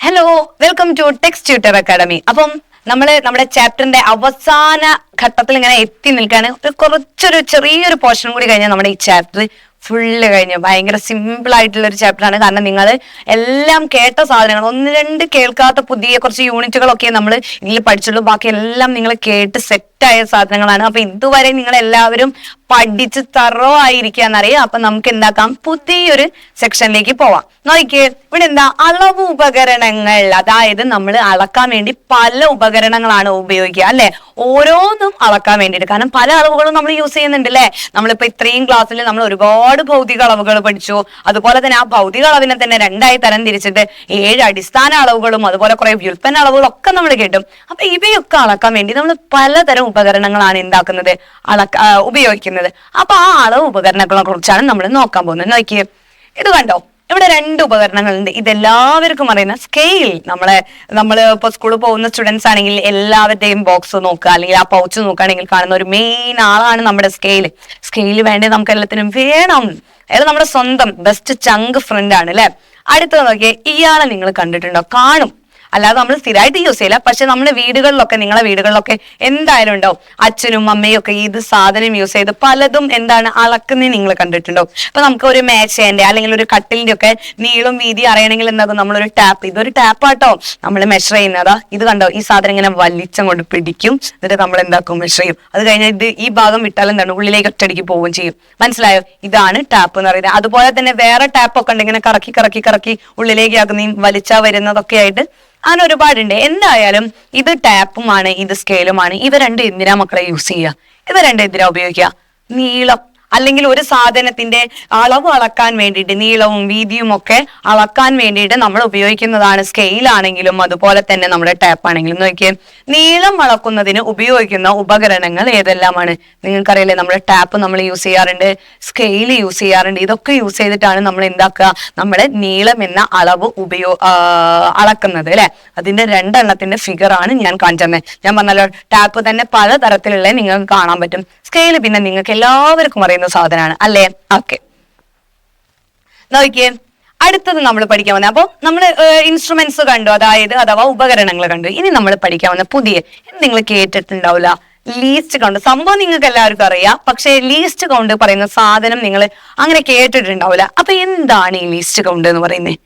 Hello, welcome to text tutor academy. അപ്പം നമ്മുടെ ചാപ്റ്ററിന്റെ അവസാന ഘട്ടത്തിൽ ഇങ്ങനെ എത്തി നിൽക്കുകയാണ്. കുറച്ചൊരു ചെറിയൊരു പോർഷൻ കൂടി കഴിഞ്ഞാൽ നമ്മുടെ ഈ ചാപ്റ്റർ ഫുള്ള് കഴിഞ്ഞു. ഭയങ്കര സിമ്പിൾ ആയിട്ടുള്ള ഒരു ചാപ്റ്റർ ആണ്. കാരണം നിങ്ങൾ എല്ലാം കേട്ട സാധനങ്ങൾ, ഒന്ന് രണ്ട് കേൾക്കാത്ത പുതിയ കുറച്ച് യൂണിറ്റുകളൊക്കെ നമ്മൾ ഇതിൽ പഠിച്ചുള്ളൂ. ബാക്കി എല്ലാം നിങ്ങൾ കേട്ട് സെറ്റായ സാധനങ്ങളാണ്. അപ്പൊ ഇതുവരെ നിങ്ങൾ എല്ലാവരും പഠിച്ച് തറോ ആയിരിക്കാന്നറിയാം. അപ്പൊ നമുക്ക് എന്താക്കാം, പുതിയൊരു സെക്ഷനിലേക്ക് പോവാം. നോക്കിയേ, ഇവിടെ എന്താ, അളവ് ഉപകരണങ്ങൾ. അതായത് നമ്മൾ അളക്കാൻ വേണ്ടി പല ഉപകരണങ്ങളാണ് ഉപയോഗിക്കുക, അല്ലെ? ഓരോന്നും അളക്കാൻ വേണ്ടിയിട്ട്. കാരണം പല അളവുകളും നമ്മൾ യൂസ് ചെയ്യുന്നുണ്ട്, അല്ലെ? നമ്മളിപ്പോ ഇത്രയും ക്ലാസ്സിൽ നമ്മൾ ഒരുപാട് ഭൗതിക അളവുകൾ പഠിച്ചു. അതുപോലെ തന്നെ ആ ഭൗതിക അളവിനെ തന്നെ രണ്ടായി തരം തിരിച്ചിട്ട് 7 അടിസ്ഥാന അളവുകളും അതുപോലെ കുറെ വ്യുൽപ്പന്ന അളവുകളും ഒക്കെ നമ്മൾ കേട്ടും. അപ്പൊ ഇവയൊക്കെ അളക്കാൻ വേണ്ടി നമ്മൾ പലതരം ഉപകരണങ്ങളാണ് എന്താക്കുന്നത്, ഉപയോഗിക്കുന്നത്. അപ്പൊ ആ അളവ് ഉപകരണങ്ങളെ കുറിച്ചാണ് നമ്മൾ നോക്കാൻ പോകുന്നത്. നോക്കിയേ, ഇത് കണ്ടോ, ഇവിടെ 2 ഉപകരണങ്ങളുണ്ട്. ഇതെല്ലാവർക്കും അറിയുന്ന സ്കെയിൽ. നമ്മൾ ഇപ്പൊ സ്കൂളിൽ പോകുന്ന സ്റ്റുഡൻസ് ആണെങ്കിൽ എല്ലാവരുടെയും ബോക്സ് നോക്കുക, അല്ലെങ്കിൽ ആ പൗച്ച് നോക്കുകയാണെങ്കിൽ കാണുന്ന ഒരു മെയിൻ ആളാണ് നമ്മുടെ സ്കെയിൽ വേണ്ടത് നമുക്ക് എല്ലാത്തിനും വേണം. അതായത് നമ്മുടെ സ്വന്തം ബെസ്റ്റ് ചങ്ക് ഫ്രണ്ട് ആണ്, അല്ലെ? അടുത്തത് നോക്കിയേ, ഇയാളെ നിങ്ങൾ കണ്ടിട്ടുണ്ടോ? കാണും, അല്ലാതെ നമ്മൾ സ്ഥിരമായിട്ട് യൂസ് ചെയ്യില്ല. പക്ഷെ നമ്മുടെ വീടുകളിലൊക്കെ, നിങ്ങളെ വീടുകളിലൊക്കെ എന്തായാലും ഉണ്ടാവും. അച്ഛനും അമ്മയും ഒക്കെ ഇത് സാധനം യൂസ് ചെയ്ത് പലതും എന്താണ് അളക്കുന്നത് നിങ്ങൾ കണ്ടിട്ടുണ്ടോ? അപ്പൊ നമുക്ക് ഒരു മേശേന്റെ അല്ലെങ്കിൽ ഒരു കട്ടിലിന്റെ ഒക്കെ നീളം വീതി അറിയണമെങ്കിൽ എന്താകും, നമ്മളൊരു ടാപ്പ്, ഇതൊരു ടാപ്പാട്ടോ നമ്മൾ മെഷർ ചെയ്യുന്നതാ. ഇത് കണ്ടോ, ഈ സാധനം ഇങ്ങനെ വലിച്ചങ്ങോട്ട് പിടിക്കും, എന്നിട്ട് നമ്മൾ എന്താക്കും, മെഷർ ചെയ്യും. അത് കഴിഞ്ഞാൽ ഇത് ഈ ഭാഗം വിട്ടാൽ എന്താണ്, ഉള്ളിലേക്ക് ഒറ്റയടിക്ക് പോവുകയും ചെയ്യും. മനസ്സിലായോ? ഇതാണ് ടാപ്പ് എന്ന് പറയുന്നത്. അതുപോലെ തന്നെ വേറെ ടാപ്പ് ഒക്കെ ഉണ്ട്, ഇങ്ങനെ കറക്കി കറക്കി കറക്കി ഉള്ളിലേക്ക് ആക്കുന്ന, വലിച്ചാ വരുന്നതൊക്കെ ആയിട്ട് അങ്ങനെ ഒരുപാടുണ്ട്. എന്തായാലും ഇത് ടാപ്പുമാണ്, ഇത് സ്കെയിലുമാണ്. ഇവ രണ്ടും എന്തിനാ മക്കളെ യൂസ് ചെയ്യുക? ഇവ രണ്ടും എന്തിനാ ഉപയോഗിക്കുക? നീളം അല്ലെങ്കിൽ ഒരു സാധനത്തിന്റെ അളവ് അളക്കാൻ വേണ്ടിയിട്ട്, നീളവും വീതിയും ഒക്കെ അളക്കാൻ വേണ്ടിയിട്ട് നമ്മൾ ഉപയോഗിക്കുന്നതാണ് സ്കെയിൽ ആണെങ്കിലും അതുപോലെ തന്നെ നമ്മുടെ ടാപ്പ് ആണെങ്കിലും. നോക്കിയേ, നീളം അളക്കുന്നതിന് ഉപയോഗിക്കുന്ന ഉപകരണങ്ങൾ ഏതെല്ലാമാണ്? നിങ്ങൾക്കറിയില്ലേ, നമ്മുടെ ടാപ്പ് നമ്മൾ യൂസ് ചെയ്യാറുണ്ട്, സ്കെയിൽ യൂസ് ചെയ്യാറുണ്ട്. ഇതൊക്കെ യൂസ് ചെയ്തിട്ടാണ് നമ്മൾ എന്താക്കുക, നമ്മുടെ നീളം എന്ന അളവ് അളക്കുന്നത്, അല്ലെ? അതിന്റെ 2 എണ്ണത്തിന്റെ ഫിഗർ ആണ് ഞാൻ കാണിച്ചു തന്നെ. ഞാൻ പറഞ്ഞല്ലോ, ടാപ്പ് തന്നെ പല തരത്തിലുള്ള നിങ്ങൾക്ക് കാണാൻ പറ്റും. സ്കെയിൽ പിന്നെ നിങ്ങൾക്ക് എല്ലാവർക്കും അറിയുന്ന സാധനമാണ്, അല്ലേ? ഓക്കെ, നോക്കിയേ, അടുത്തത് നമ്മൾ പഠിക്കാൻ വന്നത്, അപ്പൊ നമ്മൾ ഇൻസ്ട്രുമെന്റ്സ് കണ്ടു, അഥവാ ഉപകരണങ്ങൾ കണ്ടു. ഇനി നമ്മൾ പഠിക്കാൻ വന്ന പുതിയ, നിങ്ങൾ കേട്ടിട്ടുണ്ടാവില്ല, ലീസ്റ്റ് കൗണ്ട്. സംഭവം നിങ്ങൾക്ക് എല്ലാവർക്കും അറിയാം, പക്ഷെ ലീസ്റ്റ് കൗണ്ട് പറയുന്ന സാധനം നിങ്ങൾ അങ്ങനെ കേട്ടിട്ടുണ്ടാവില്ല. അപ്പൊ എന്താണ് ഈ ലീസ്റ്റ് കൗണ്ട് എന്ന് പറയുന്നത്?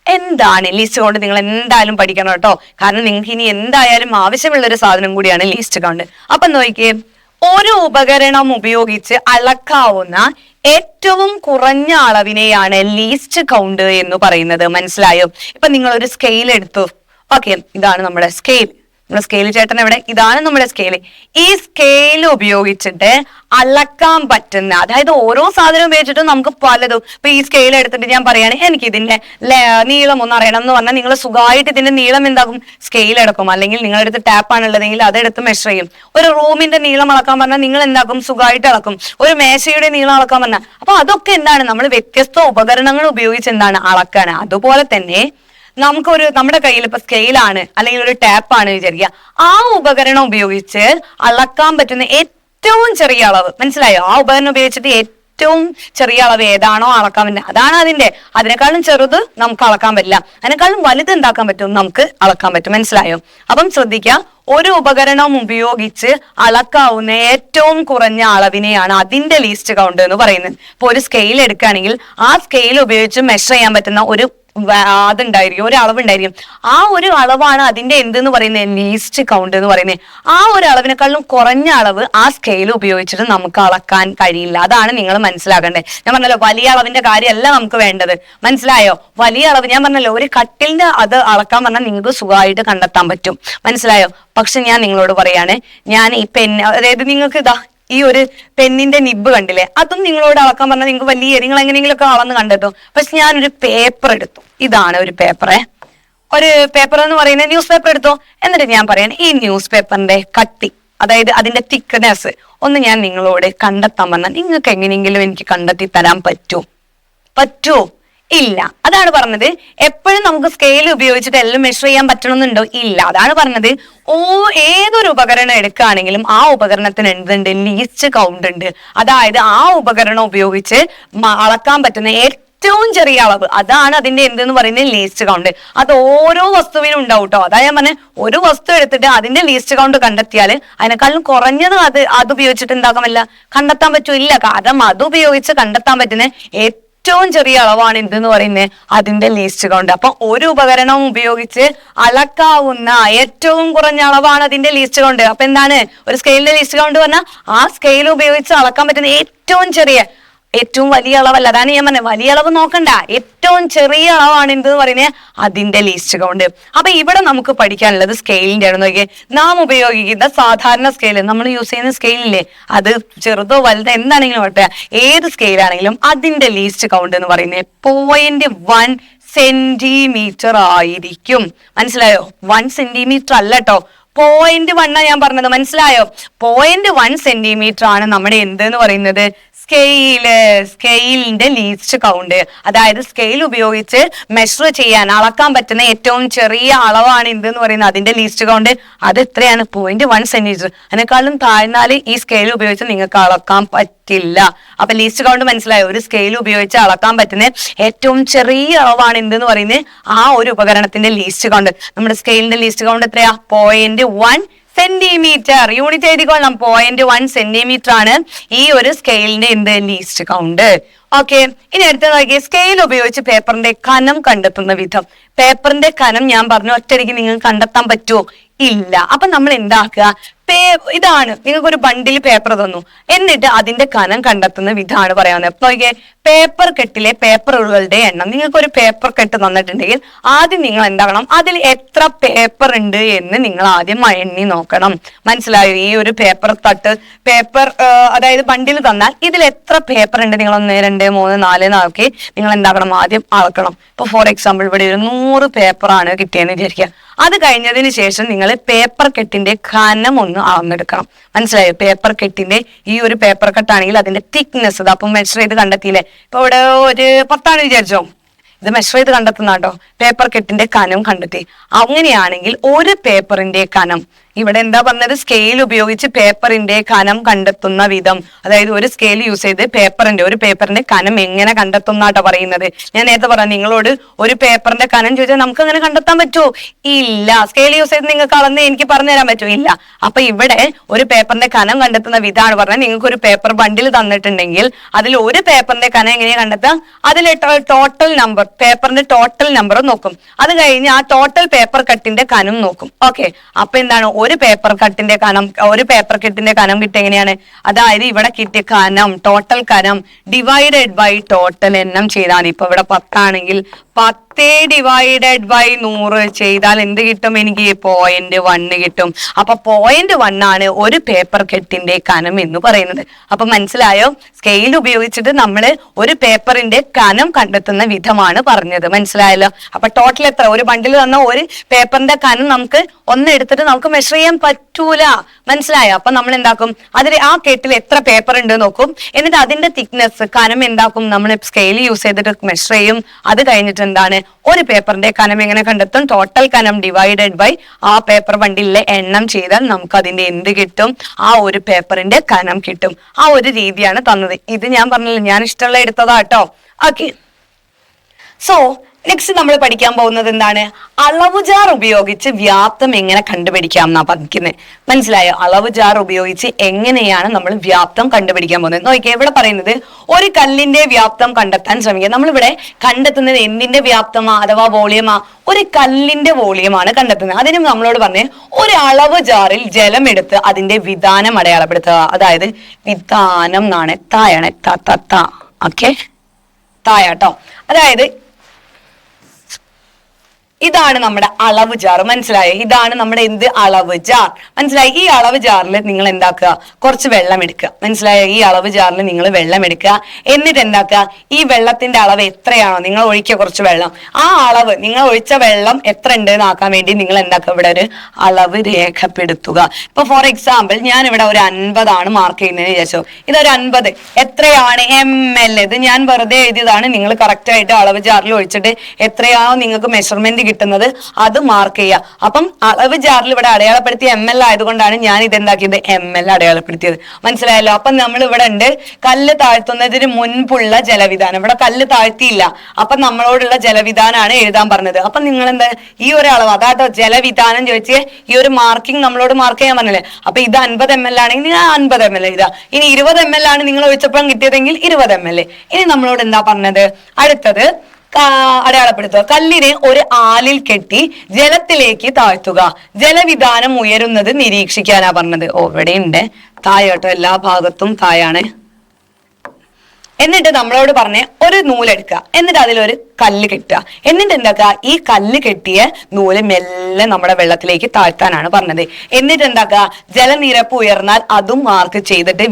എന്താണ് ലീസ്റ്റ് കൗണ്ട്? നിങ്ങൾ എന്തായാലും പഠിക്കണം കേട്ടോ. കാരണം നിങ്ങൾക്ക് ഇനി എന്തായാലും ആവശ്യമുള്ള ഒരു സാധനം കൂടിയാണ് ലീസ്റ്റ് കൗണ്ട്. അപ്പൊ നോക്കിയേ, ഒരു ഉപകരണം ഉപയോഗിച്ച് അളക്കാവുന്ന ഏറ്റവും കുറഞ്ഞ അളവിനെയാണ് ലീസ്റ്റ് കൗണ്ട് എന്ന് പറയുന്നത്. മനസ്സിലായോ? ഇപ്പൊ നിങ്ങൾ ഒരു സ്കെയിൽ എടുത്തു. ഓക്കെ, ഇതാണ് നമ്മുടെ സ്കെയിൽ. നമ്മുടെ സ്കെയിൽ ചേട്ടൻ എവിടെ? ഇതാണ് നമ്മുടെ സ്കെയിൽ. ഈ സ്കെയിൽ ഉപയോഗിച്ചിട്ട് അളക്കാൻ പറ്റുന്ന, അതായത് ഓരോ സാധനം ഉപയോഗിച്ചിട്ട് നമുക്ക് പലതും. ഇപ്പൊ ഈ സ്കെയിൽ എടുത്തിട്ട് ഞാൻ പറയാണ്, എനിക്ക് ഇതിന്റെ നീളം ഒന്ന് അറിയണം എന്ന് പറഞ്ഞാൽ നിങ്ങൾ സുഖമായിട്ട് ഇതിന്റെ നീളം എന്താകും, സ്കെയിൽ എടുക്കും. അല്ലെങ്കിൽ നിങ്ങളെടുത്ത് ടാപ്പാണുള്ളതെങ്കിൽ അതെടുത്ത് മെഷർ ചെയ്യും. ഒരു റൂമിന്റെ നീളം അളക്കാൻ പറഞ്ഞാൽ നിങ്ങൾ എന്താക്കും, സുഖമായിട്ട് അളക്കും. ഒരു മേശയുടെ നീളം അളക്കാൻ പറഞ്ഞാൽ, അപ്പൊ അതൊക്കെ എന്താണ്, നമ്മൾ വ്യത്യസ്ത ഉപകരണങ്ങൾ ഉപയോഗിച്ച് എന്താണ് അളക്കാണ്. അതുപോലെ തന്നെ നമ്മുടെ കയ്യിൽ ഇപ്പൊ സ്കെയിലാണ് അല്ലെങ്കിൽ ഒരു ടാപ്പാണ് വിചാരിക്കുക, ആ ഉപകരണം ഉപയോഗിച്ച് അളക്കാൻ പറ്റുന്ന ഏറ്റവും ചെറിയ അളവ്, മനസ്സിലായോ? ആ ഉപകരണം ഉപയോഗിച്ചിട്ട് ഏറ്റവും ചെറിയ അളവ് ഏതാണോ അളക്കാൻ പറ്റുന്നത്, അതാണ് അതിനേക്കാളും ചെറുത് നമുക്ക് അളക്കാൻ പറ്റില്ല, അതിനേക്കാളും വലുത് എന്താക്കാൻ പറ്റും, നമുക്ക് അളക്കാൻ പറ്റും. മനസ്സിലായോ? അപ്പം ശ്രദ്ധിക്കുക, ഒരു ഉപകരണം ഉപയോഗിച്ച് അളക്കാവുന്ന ഏറ്റവും കുറഞ്ഞ അളവിനെയാണ് അതിന്റെ ലീസ്റ്റ് കൗണ്ട് എന്ന് പറയുന്നത്. ഇപ്പൊ ഒരു സ്കെയിൽ എടുക്കുകയാണെങ്കിൽ ആ സ്കെയിൽ ഉപയോഗിച്ച് മെഷർ ചെയ്യാൻ പറ്റുന്ന ഒരു അതുണ്ടായിരിക്കും, ഒരു അളവുണ്ടായിരിക്കും. ആ ഒരു അളവാണ് അതിന്റെ എന്തെന്ന് പറയുന്നത്, ലീസ്റ്റ് കൗണ്ട് എന്ന് പറയുന്നത്. ആ ഒരു അളവിനേക്കാളും കുറഞ്ഞ അളവ് ആ സ്കെയിൽ ഉപയോഗിച്ചിട്ട് നമുക്ക് അളക്കാൻ കഴിയില്ല. അതാണ് നിങ്ങൾ മനസ്സിലാക്കേണ്ടത്. ഞാൻ പറഞ്ഞല്ലോ, വലിയ അളവിന്റെ കാര്യമല്ല നമുക്ക് വേണ്ടത്. മനസ്സിലായോ? വലിയ അളവ് ഞാൻ പറഞ്ഞല്ലോ, ഒരു കട്ടിലിന്റെ അത് അളക്കാൻ പറഞ്ഞാൽ നിങ്ങൾക്ക് സുഖമായിട്ട് കണ്ടെത്താൻ പറ്റും. മനസ്സിലായോ? പക്ഷെ ഞാൻ നിങ്ങളോട് പറയാണ്, ഞാൻ ഈ പെൻ, അതായത് നിങ്ങൾക്ക് ഇതാ ഈ ഒരു പെന്നിന്റെ നിബ് കണ്ടില്ലേ, അതും നിങ്ങളോട് അളക്കാൻ പറഞ്ഞാൽ നിങ്ങൾക്ക് വലിയ, നിങ്ങൾ എങ്ങനെയെങ്കിലുമൊക്കെ അളന്ന് കണ്ടെത്തും. പക്ഷെ ഞാനൊരു പേപ്പർ എടുത്തു. ഇതാണ് ഒരു പേപ്പർ എന്ന് പറയുന്നത് ന്യൂസ് പേപ്പർ എടുത്തോ. എന്നിട്ട് ഞാൻ പറയാണ്, ഈ ന്യൂസ് പേപ്പറിന്റെ കട്ടി, അതായത് അതിന്റെ തിക്നെസ് ഒന്ന് ഞാൻ നിങ്ങളോട് കണ്ടെത്താൻ പറഞ്ഞാൽ നിങ്ങൾക്ക് എങ്ങനെയെങ്കിലും എനിക്ക് കണ്ടെത്തി തരാൻ പറ്റുമോ? ഇല്ല. അതാണ് പറഞ്ഞത്, എപ്പോഴും നമുക്ക് സ്കെയിൽ ഉപയോഗിച്ചിട്ട് എല്ലാം മെഷർ ചെയ്യാൻ പറ്റണമെന്നുണ്ടോ? ഇല്ല. അതാണ് പറഞ്ഞത്, ഏതൊരു ഉപകരണം എടുക്കുകയാണെങ്കിലും ആ ഉപകരണത്തിന് എന്തുണ്ട്, ലീസ്റ്റ് കൗണ്ട് ഉണ്ട്. അതായത് ആ ഉപകരണം ഉപയോഗിച്ച് അളക്കാൻ പറ്റുന്ന ഏറ്റവും ചെറിയ അളവ്, അതാണ് അതിന്റെ എന്തെന്ന് പറയുന്നത് ലീസ്റ്റ് കൗണ്ട്. അത് ഓരോ വസ്തുവിനും ഉണ്ടാവും കേട്ടോ. അതാ ഞാൻ പറഞ്ഞ ഒരു വസ്തു എടുത്തിട്ട് അതിന്റെ ലീസ്റ്റ് കൗണ്ട് കണ്ടെത്തിയാൽ അതിനേക്കാളും കുറഞ്ഞത് അത് ഉപയോഗിച്ചിട്ട് എന്താക്കാൻ പറ്റില്ല, കണ്ടെത്താൻ പറ്റൂല്ല. കാരണം അത് ഉപയോഗിച്ച് കണ്ടെത്താൻ പറ്റുന്ന ഏറ്റവും ചെറിയ അളവാണ് എന്തെന്ന് പറയുന്നത് അതിന്റെ ലീസ്റ്റ് കൗണ്ട്. അപ്പൊ ഒരു ഉപകരണം ഉപയോഗിച്ച് അളക്കാവുന്ന ഏറ്റവും കുറഞ്ഞ അളവാണ് അതിന്റെ ലീസ്റ്റ് കൗണ്ട്. അപ്പൊ എന്താണ് ഒരു സ്കെയിലിന്റെ ലീസ്റ്റ് കൗണ്ട് പറഞ്ഞാൽ ആ സ്കെയിൽ ഉപയോഗിച്ച് അളക്കാൻ പറ്റുന്ന ഏറ്റവും ചെറിയ, ഏറ്റവും വലിയ അളവല്ല. അതാണ് ഞാൻ പറഞ്ഞത്, വലിയ അളവ് നോക്കണ്ട, ഏറ്റവും ചെറിയ അളവാണ് എന്തെന്ന് പറയുന്നത് അതിന്റെ ലീസ്റ്റ് കൗണ്ട്. അപ്പൊ ഇവിടെ നമുക്ക് പഠിക്കാനുള്ളത് സ്കെയിലിന്റെ ആണ്. നോക്കിയേ, നാം ഉപയോഗിക്കുന്ന സാധാരണ സ്കെയിൽ, നമ്മൾ യൂസ് ചെയ്യുന്ന സ്കെയിലില്ലേ, അത് ചെറുതോ വലുതോ എന്താണെങ്കിലും പറ്റേ, ഏത് സ്കെയിലാണെങ്കിലും അതിന്റെ ലീസ്റ്റ് കൗണ്ട് എന്ന് പറയുന്നത് 0.1 സെന്റിമീറ്റർ ആയിരിക്കും. മനസ്സിലായോ? 1 സെന്റിമീറ്റർ അല്ല കേട്ടോ, 0.1 ഞാൻ പറഞ്ഞത്. മനസ്സിലായോ? 0.1 സെന്റിമീറ്റർ ആണ് നമ്മുടെ എന്തെന്ന് പറയുന്നത് സ്കെയിലിന്റെ ലീസ്റ്റ് കൗണ്ട്. അതായത് സ്കെയിൽ ഉപയോഗിച്ച് മെഷർ ചെയ്യാൻ, അളക്കാൻ പറ്റുന്ന ഏറ്റവും ചെറിയ അളവാണ് എന്തെന്ന് പറയുന്നത് അതിന്റെ ലീസ്റ്റ് കൗണ്ട്. അത് എത്രയാണ്? 0.1 സെന്റിമീറ്റർ. അതിനേക്കാളും താഴ്ന്നാൽ ഈ സ്കെയിൽ ഉപയോഗിച്ച് നിങ്ങൾക്ക് അളക്കാൻ പറ്റില്ല. അപ്പൊ ലീസ്റ്റ് കൗണ്ട് മനസ്സിലായോ? ഒരു സ്കെയിൽ ഉപയോഗിച്ച് അളക്കാൻ പറ്റുന്ന ഏറ്റവും ചെറിയ അളവാണ് എന്തെന്ന് പറയുന്നത് ആ ഒരു ഉപകരണത്തിന്റെ ലീസ്റ്റ് കൗണ്ട്. നമ്മുടെ സ്കെയിലിന്റെ ലീസ്റ്റ് കൗണ്ട് എത്രയാ? 0.1 സെന്റിമീറ്റർ. യൂണിറ്റ് എഴുതിക്കൊള്ളാം. 0.1 സെന്റിമീറ്റർ ആണ് ഈ ഒരു സ്കെയിലിന്റെ എന്ത് ലീസ്റ്റ് കൗണ്ട്. ഓക്കെ, ഇനി അടുത്ത നോക്കിയേ, സ്കെയിൽ ഉപയോഗിച്ച് പേപ്പറിന്റെ കനം കണ്ടെത്തുന്ന വിധം. പേപ്പറിന്റെ കനം ഞാൻ പറഞ്ഞു, ഒറ്റയടിക്ക് നിങ്ങൾക്ക് കണ്ടെത്താൻ പറ്റുമോ? ഇല്ല. അപ്പൊ നമ്മൾ എന്താക്കുക, ഇതാണ് നിങ്ങൾക്ക് ഒരു ബണ്ടിൽ പേപ്പർ തന്നു, എന്നിട്ട് അതിന്റെ കനം കണ്ടെത്തുന്ന വിധമാണ് പറയാവുന്നത്. നോക്കിയേ, പേപ്പർ കെട്ടിലെ പേപ്പറുകളുടെ എണ്ണം. നിങ്ങൾക്ക് ഒരു പേപ്പർ കെട്ട് തന്നിട്ടുണ്ടെങ്കിൽ ആദ്യം നിങ്ങൾ എന്താക്കണം, അതിൽ എത്ര പേപ്പർ ഉണ്ട് എന്ന് നിങ്ങൾ ആദ്യം എണ്ണി നോക്കണം. മനസ്സിലായോ? ഈ ഒരു പേപ്പർ അതായത് ബണ്ടിൽ തന്നാൽ ഇതിൽ എത്ര പേപ്പർ ഉണ്ട്, നിങ്ങൾ 1 2 3 4 നോക്കി നിങ്ങൾ എന്താക്കണം, ആദ്യം അളക്കണം. ഇപ്പൊ ഫോർ എക്സാമ്പിൾ ഇവിടെ ഒരു 100 പേപ്പറാണ് കിട്ടിയെന്ന് വിചാരിക്കുക. അത് കഴിഞ്ഞതിന് ശേഷം നിങ്ങൾ പേപ്പർ കെട്ടിന്റെ കനം ഒന്ന് അളന്നെടുക്കണം. മനസ്സിലായോ? പേപ്പർ കെട്ടിന്റെ ഈ ഒരു പേപ്പർ കെട്ടാണെങ്കിൽ അതിന്റെ തിക്നെസ്, അപ്പം മെഷർ ചെയ്ത് കണ്ടെത്തിയില്ലേ. ഇപ്പൊ ഇവിടെ ഒരു 10 വിചാരിച്ചോ, ഇത് മെഷർ ചെയ്ത് കണ്ടെത്തുന്ന കേട്ടോ. പേപ്പർ കെട്ടിന്റെ കനം കണ്ടെത്തി. അങ്ങനെയാണെങ്കിൽ ഒരു പേപ്പറിന്റെ കനം, ഇവിടെ എന്താ പറഞ്ഞത്, സ്കെയിൽ ഉപയോഗിച്ച് പേപ്പറിന്റെ കനം കണ്ടെത്തുന്ന വിധം. അതായത് ഒരു സ്കെയിൽ യൂസ് ചെയ്ത് ഒരു പേപ്പറിന്റെ കനം എങ്ങനെ കണ്ടെത്തുന്നാട്ടോ പറയുന്നത്. ഞാൻ നേരത്തെ പറഞ്ഞു നിങ്ങളോട്, ഒരു പേപ്പറിന്റെ കനം ചോദിച്ചാൽ നമുക്ക് അങ്ങനെ കണ്ടെത്താൻ പറ്റുമോ? ഇല്ല. സ്കെയിൽ യൂസ് ചെയ്ത് നിങ്ങൾക്ക് അളന്ന് എനിക്ക് പറഞ്ഞു തരാൻ പറ്റുമോ? ഇല്ല. അപ്പൊ ഇവിടെ ഒരു പേപ്പറിന്റെ കനം കണ്ടെത്തുന്ന വിധമാണ് പറഞ്ഞത്. നിങ്ങൾക്ക് ഒരു പേപ്പർ ബണ്ടിൽ തന്നിട്ടുണ്ടെങ്കിൽ അതിൽ ഒരു പേപ്പറിന്റെ കനം എങ്ങനെയാ കണ്ടെത്താം, അതിലെ ടോട്ടൽ നമ്പർ, പേപ്പറിന്റെ ടോട്ടൽ നമ്പർ നോക്കും. അത് കഴിഞ്ഞ് ആ ടോട്ടൽ പേപ്പർ കട്ടിന്റെ കനം നോക്കും. ഓക്കെ, അപ്പൊ എന്താണ്, ഒരു പേപ്പർ കെട്ടിന്റെ കനം കിട്ടിയ എങ്ങനെയാണ്, അതായത് ഇവിടെ കിട്ടിയ കനം, ടോട്ടൽ കനം ഡിവൈഡഡ് ബൈ ടോട്ടൽ എണ്ണം ചെയ്താൽ. ഇപ്പൊ ഇവിടെ 10 ആണെങ്കിൽ 10 ഡിവൈഡഡ് ബൈ 100 ചെയ്താൽ എന്ത് കിട്ടും? എനിക്ക് 0.1 കിട്ടും. അപ്പൊ 0.1 ആണ് ഒരു പേപ്പർ കെട്ടിന്റെ കനം എന്ന് പറയുന്നത്. അപ്പൊ മനസ്സിലായോ? സ്കെയിൽ ഉപയോഗിച്ചിട്ട് നമ്മൾ ഒരു പേപ്പറിന്റെ കനം കണ്ടെത്തുന്ന വിധമാണ് പറഞ്ഞത്. മനസ്സിലായല്ലോ? അപ്പൊ ടോട്ടൽ എത്ര, ഒരു ബണ്ടിൽ തന്ന ഒരു പേപ്പറിന്റെ കനം നമുക്ക് എടുത്തിട്ട് നമുക്ക് മെഷർ ചെയ്യാൻ പറ്റൂല. മനസ്സിലായോ? അപ്പൊ നമ്മൾ എന്താക്കും, അതിൽ ആ കെട്ടിൽ എത്ര പേപ്പർ ഉണ്ട് നോക്കും, എന്നിട്ട് അതിന്റെ തിക്നെസ്, കനം എന്താക്കും, നമ്മൾ സ്കെയിൽ യൂസ് ചെയ്തിട്ട് മെഷർ ചെയ്യും. അത് കഴിഞ്ഞിട്ട് എന്താണ്, ഒരു പേപ്പറിന്റെ കനം എങ്ങനെ കണ്ടെത്തും, ടോട്ടൽ കനം ഡിവൈഡഡ് ബൈ ആ പേപ്പർ ബണ്ടിലെ എണ്ണം ചെയ്താൽ നമുക്ക് അതിന്റെ എന്ത് കിട്ടും, ആ ഒരു പേപ്പറിന്റെ കനം കിട്ടും. ആ ഒരു രീതിയാണ് തന്നത്. ഇത് ഞാൻ പറഞ്ഞില്ല, ഞാൻ ഇഷ്ടമുള്ള എടുത്തതാ കേട്ടോ. ഓക്കെ, സോ നെക്സ്റ്റ് നമ്മൾ പഠിക്കാൻ പോകുന്നത് എന്താണ്, അളവ് ജാർ ഉപയോഗിച്ച് വ്യാപ്തം എങ്ങനെ കണ്ടുപിടിക്കാം എന്നാ പഠിക്കുന്നത്. മനസ്സിലായോ? അളവ് ജാർ ഉപയോഗിച്ച് എങ്ങനെയാണ് നമ്മൾ വ്യാപ്തം കണ്ടുപിടിക്കാൻ പോകുന്നത്. നോക്കിയേ, ഇവിടെ പറയുന്നത് ഒരു കല്ലിന്റെ വ്യാപ്തം കണ്ടെത്താൻ ശ്രമിക്കുക. നമ്മളിവിടെ കണ്ടെത്തുന്നത് എന്തിന്റെ വ്യാപ്തമാ അഥവാ വോളിയമാ? ഒരു കല്ലിന്റെ വോളിയമാണ് കണ്ടെത്തുന്നത്. അതിനും നമ്മളോട് പറഞ്ഞ് ഒരു അളവ് ജാറിൽ ജലം എടുത്ത് അതിന്റെ വിധാനം അടയാളപ്പെടുത്തുക. അതായത് വിധാനം എന്നാണ്, തായാണ്, ഓക്കെ, തായാട്ടോ. അതായത് ഇതാണ് നമ്മുടെ അളവ് ജാർ. മനസ്സിലായോ? ഇതാണ് നമ്മുടെ എന്ത്, അളവ് ജാർ. മനസ്സിലായി? ഈ അളവ് ജാറിൽ നിങ്ങൾ എന്താക്കുക, കുറച്ച് വെള്ളം എടുക്കുക. മനസ്സിലായോ? ഈ അളവ് ജാറിൽ നിങ്ങൾ വെള്ളം എടുക്കുക. എന്നിട്ട് എന്താക്കുക, ഈ വെള്ളത്തിന്റെ അളവ് എത്രയാണോ നിങ്ങൾ ഒഴിക്കുക, കുറച്ച് വെള്ളം, ആ അളവ് നിങ്ങൾ ഒഴിച്ച വെള്ളം എത്ര ഉണ്ട് എന്നാക്കാൻ വേണ്ടി നിങ്ങൾ എന്താക്കുക, ഇവിടെ ഒരു അളവ് രേഖപ്പെടുത്തുക. ഇപ്പൊ ഫോർ എക്സാമ്പിൾ ഞാൻ ഇവിടെ ഒരു 50 ആണ് മാർക്ക് ചെയ്യുന്നതിന് വിചാരിച്ചോ. ഇതൊരു 50 എത്രയാണ്, ml. ഇത് ഞാൻ വെറുതെ എഴുതിയതാണ്. നിങ്ങൾ കറക്റ്റ് ആയിട്ട് അളവ് ജാറിൽ ഒഴിച്ചിട്ട് എത്രയാണോ നിങ്ങൾക്ക് മെഷർമെന്റ് കിട്ടുന്നത് അത് മാർക്ക് ചെയ്യുക. അപ്പം അളവ് ജാറിൽ ഇവിടെ അടയാളപ്പെടുത്തിയ ml ആയതുകൊണ്ടാണ് ഞാൻ ഇതെന്താക്കിയത് ml അടയാളപ്പെടുത്തിയത്. മനസ്സിലായല്ലോ? അപ്പം നമ്മൾ ഇവിടെ ഉണ്ട് കല്ല് താഴ്ത്തുന്നതിന് മുൻപുള്ള ജലവിധാനം. ഇവിടെ കല്ല് താഴ്ത്തിയില്ല, അപ്പൊ നമ്മളോടുള്ള ജലവിധാനമാണ് എഴുതാൻ പറഞ്ഞത്. അപ്പൊ നിങ്ങൾ എന്താ ഈ ഒരു അളവ് അതാട്ടോ ജലവിധാനം ചോദിച്ച് ഈ ഒരു മാർക്കിംഗ് നമ്മളോട് മാർക്ക് ചെയ്യാൻ പറഞ്ഞില്ലേ. അപ്പൊ ഇത് 50 ml ആണെങ്കിൽ നിങ്ങൾ 50 ml എഴുതാ. ഇനി 20 ml ആണ് നിങ്ങൾ ഒഴിച്ചപ്പോഴും കിട്ടിയതെങ്കിൽ 20 ml. ഇനി നമ്മളോട് എന്താ പറഞ്ഞത്? അടുത്തത് അടയാളപ്പെടുത്തുക. കല്ലിനെ ഒരു ആലിൽ കെട്ടി ജലത്തിലേക്ക് താഴ്ത്തുക. ജലവിധാനം ഉയരുന്നത് നിരീക്ഷിക്കാനാ പറഞ്ഞത്. ഇവിടെ ഉണ്ട് താഴെ കേട്ടോ, എല്ലാ ഭാഗത്തും താഴാണ്. എന്നിട്ട് നമ്മളോട് പറഞ്ഞ ഒരു നൂലെടുക്കുക, എന്നിട്ട് അതിലൊരു കല്ല് കെട്ടുക. എന്നിട്ട് എന്താക്കുക? ഈ കല്ല് കെട്ടിയ നൂല് മെല്ലെ നമ്മുടെ വെള്ളത്തിലേക്ക് താഴ്ത്താനാണ് പറഞ്ഞത്. എന്നിട്ട് എന്താക്കുക? ജലനിരപ്പ് ഉയർന്നാൽ അതും മാർക്ക് ചെയ്തിട്ട്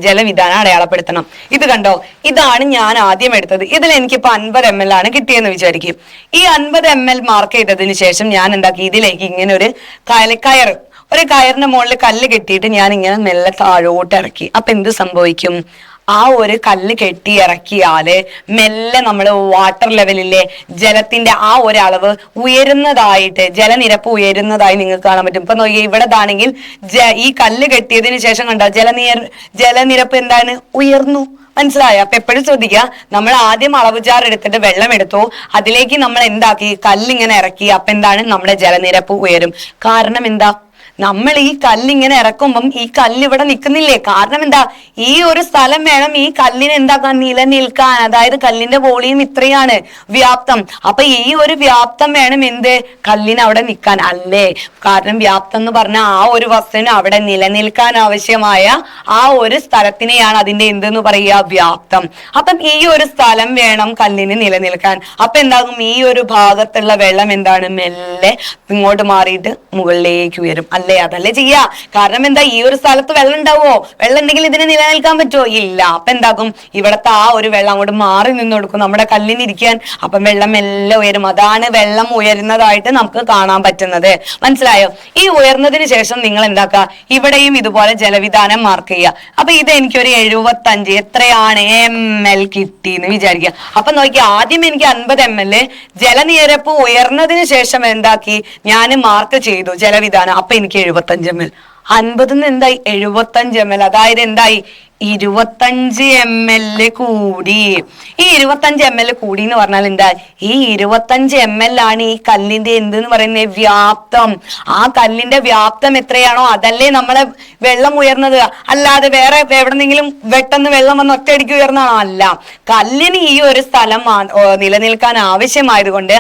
ജലവിധാനം അടയാളപ്പെടുത്തണം. ഇത് കണ്ടോ, ഇതാണ് ഞാൻ ആദ്യം എടുത്തത്. ഇതിൽ എനിക്കിപ്പോ 50 ml ആണ് കിട്ടിയെന്ന് വിചാരിക്കും. ഈ 50 ml മാർക്ക് ചെയ്തതിന് ശേഷം ഞാൻ എന്താക്കി? ഇതിലേക്ക് ഇങ്ങനെ ഒരു ഒരു കയറിന്റെ മുകളിൽ കല്ല് കെട്ടിയിട്ട് ഞാൻ ഇങ്ങനെ മെല്ലെ താഴോട്ട് ഇറക്കി. അപ്പൊ എന്ത് സംഭവിക്കും? ആ ഒരു കല്ല് കെട്ടി ഇറക്കിയാല് മെല്ലെ നമ്മൾ വാട്ടർ ലെവലിലെ ജലത്തിന്റെ ആ ഒരളവ് ഉയരുന്നതായിട്ട്, ജലനിരപ്പ് ഉയരുന്നതായി നിങ്ങൾക്ക് കാണാൻ പറ്റും. ഇപ്പൊ നോക്കിയാൽ ഇവിടെ ആണെങ്കിൽ ഈ കല്ല് കെട്ടിയതിന് ശേഷം കണ്ടോ ജലനിരപ്പ് എന്താണ്? ഉയർന്നു. മനസ്സിലായോ? അപ്പൊ എപ്പോഴും ശ്രദ്ധിക്കുക, നമ്മൾ ആദ്യം അളവ് ജാർ എടുത്തിട്ട് വെള്ളം എടുത്തു, അതിലേക്ക് നമ്മൾ എന്താക്കി? കല്ലിങ്ങനെ ഇറക്കി. അപ്പൊ എന്താണ്? നമ്മുടെ ജലനിരപ്പ് ഉയരും. കാരണം എന്താ? നമ്മൾ ഈ കല്ലിങ്ങനെ ഇറക്കുമ്പം ഈ കല്ല് ഇവിടെ നിൽക്കുന്നില്ലേ? കാരണം എന്താ? ഈ ഒരു സ്ഥലം വേണം ഈ കല്ലിന് എന്താക്കാൻ? നിലനിൽക്കാൻ. അതായത് കല്ലിന്റെ വോളിയം ഇത്രയാണ്, വ്യാപ്തം. അപ്പൊ ഈ ഒരു വ്യാപ്തം വേണം എന്ത്? കല്ലിന് അവിടെ നിൽക്കാൻ അല്ലേ? കാരണം വ്യാപ്തം എന്ന് പറഞ്ഞാൽ ആ ഒരു വസ്തുവിന് അവിടെ നിലനിൽക്കാൻ ആവശ്യമായ ആ ഒരു സ്ഥലത്തിനെയാണ് അതിന്റെ എന്തെന്ന് പറയുക? വ്യാപ്തം. അപ്പം ഈ ഒരു സ്ഥലം വേണം കല്ലിന് നിലനിൽക്കാൻ. അപ്പൊ എന്താകും? ഈ ഒരു ഭാഗത്തുള്ള വെള്ളം എന്താണ്? മെല്ലെ ഇങ്ങോട്ട് മാറിയിട്ട് മുകളിലേക്ക് ഉയരും അല്ലേ? അതല്ലേ ചെയ്യാ? കാരണം എന്താ? ഈ ഒരു സ്ഥലത്ത് വെള്ളം ഉണ്ടാവോ? വെള്ളം ഉണ്ടെങ്കിൽ ഇതിന് നിലനിൽക്കാൻ പറ്റുമോ? ഇല്ല. അപ്പൊ എന്താകും? ഇവിടത്തെ ആ ഒരു വെള്ളം അങ്ങോട്ട് മാറി നിന്ന് കൊടുക്കും നമ്മുടെ കല്ലിന് ഇരിക്കാൻ. അപ്പം വെള്ളം എല്ലാം ഉയരും. അതാണ് വെള്ളം ഉയരുന്നതായിട്ട് നമുക്ക് കാണാൻ പറ്റുന്നത്. മനസ്സിലായോ? ഈ ഉയർന്നതിന് ശേഷം നിങ്ങൾ എന്താക്കുക? ഇവിടെയും ഇതുപോലെ ജലവിധാനം മാർക്ക് ചെയ്യുക. അപ്പൊ ഇത് എനിക്കൊരു 75 എത്രയാണ് ml കിട്ടി എന്ന് വിചാരിക്കുക. അപ്പൊ നോക്കി, ആദ്യം എനിക്ക് 50 ml ജലനിരപ്പ് ഉയർന്നതിന് ശേഷം എന്താക്കി? ഞാൻ മാർക്ക് ചെയ്തു ജലവിധാനം. അപ്പൊ എനിക്ക് 75 ml. 50 എന്തായി? 75 ml. അതായത് എന്തായി? 25 ml കൂടി. ഈ 25 ml കൂടി എന്ന് പറഞ്ഞാൽ എന്താ? ഈ 25 ml ആണ് ഈ കല്ലിന്റെ എന്തെന്ന് പറയുന്നത്? വ്യാപ്തം. ആ കല്ലിന്റെ വ്യാപ്തം എത്രയാണോ അതല്ലേ നമ്മളെ വെള്ളം ഉയർന്നത്. അല്ലാതെ വേറെ എവിടെന്നെങ്കിലും പെട്ടെന്ന് വെള്ളം വന്ന് ഒറ്റയടിക്ക് ഉയർന്നാണോ? അല്ല. കല്ലിന് ഈ ഒരു സ്ഥലം നിലനിൽക്കാൻ ആവശ്യമായത് കൊണ്ട്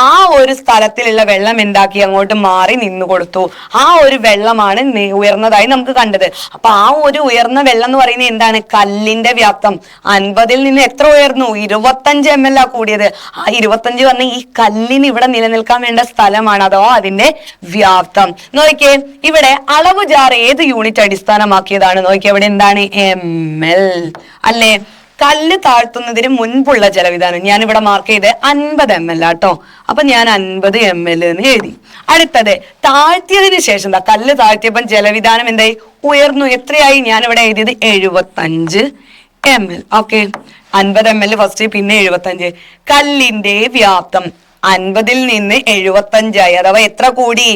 ആ ഒരു സ്ഥലത്തിലുള്ള വെള്ളം എന്താക്കി? അങ്ങോട്ട് മാറി നിന്നു കൊടുത്തു. ആ ഒരു വെള്ളമാണ് ഉയർന്നതായി നമുക്ക് കണ്ടത്. അപ്പൊ ആ ഒരു ഉയർന്ന വെള്ളം എന്ന് പറയുന്നത് എന്താണ്? കല്ലിന്റെ വ്യാപ്തം. 50-ൽ നിന്ന് എത്ര ഉയർന്നു? 25 ml കൂടിയത്. ആ 25 പറഞ്ഞ ഈ കല്ലിന് ഇവിടെ നിലനിൽക്കാൻ വേണ്ട സ്ഥലമാണ്, അതോ അതിന്റെ വ്യാപ്തം. നോക്കിയേ, ഇവിടെ അളവ് ജാർ ഏത് യൂണിറ്റ് അടിസ്ഥാനമാക്കിയതാണ്? നോക്കിയേ, ഇവിടെ എന്താണ്? ml അല്ലേ? കല്ല് താഴ്ത്തുന്നതിന് മുൻപുള്ള ജലവിധാനം ഞാൻ ഇവിടെ മാർക്ക് ചെയ്ത് 50 ml ആട്ടോ. അപ്പൊ ഞാൻ 50 ml എന്ന് എഴുതി. അടുത്തത് താഴ്ത്തിയതിന് ശേഷം എന്താ? കല്ല് താഴ്ത്തിയപ്പം ജലവിധാനം എന്തായി? ഉയർന്നു. എത്രയായി? ഞാൻ ഇവിടെ എഴുതിയത് 75 ml. ഓക്കെ, 50 ml ഫസ്റ്റ്, പിന്നെ 75. കല്ലിന്റെ വ്യാപ്തം 50-ൽ നിന്ന് 75 അഥവാ എത്ര കൂടി?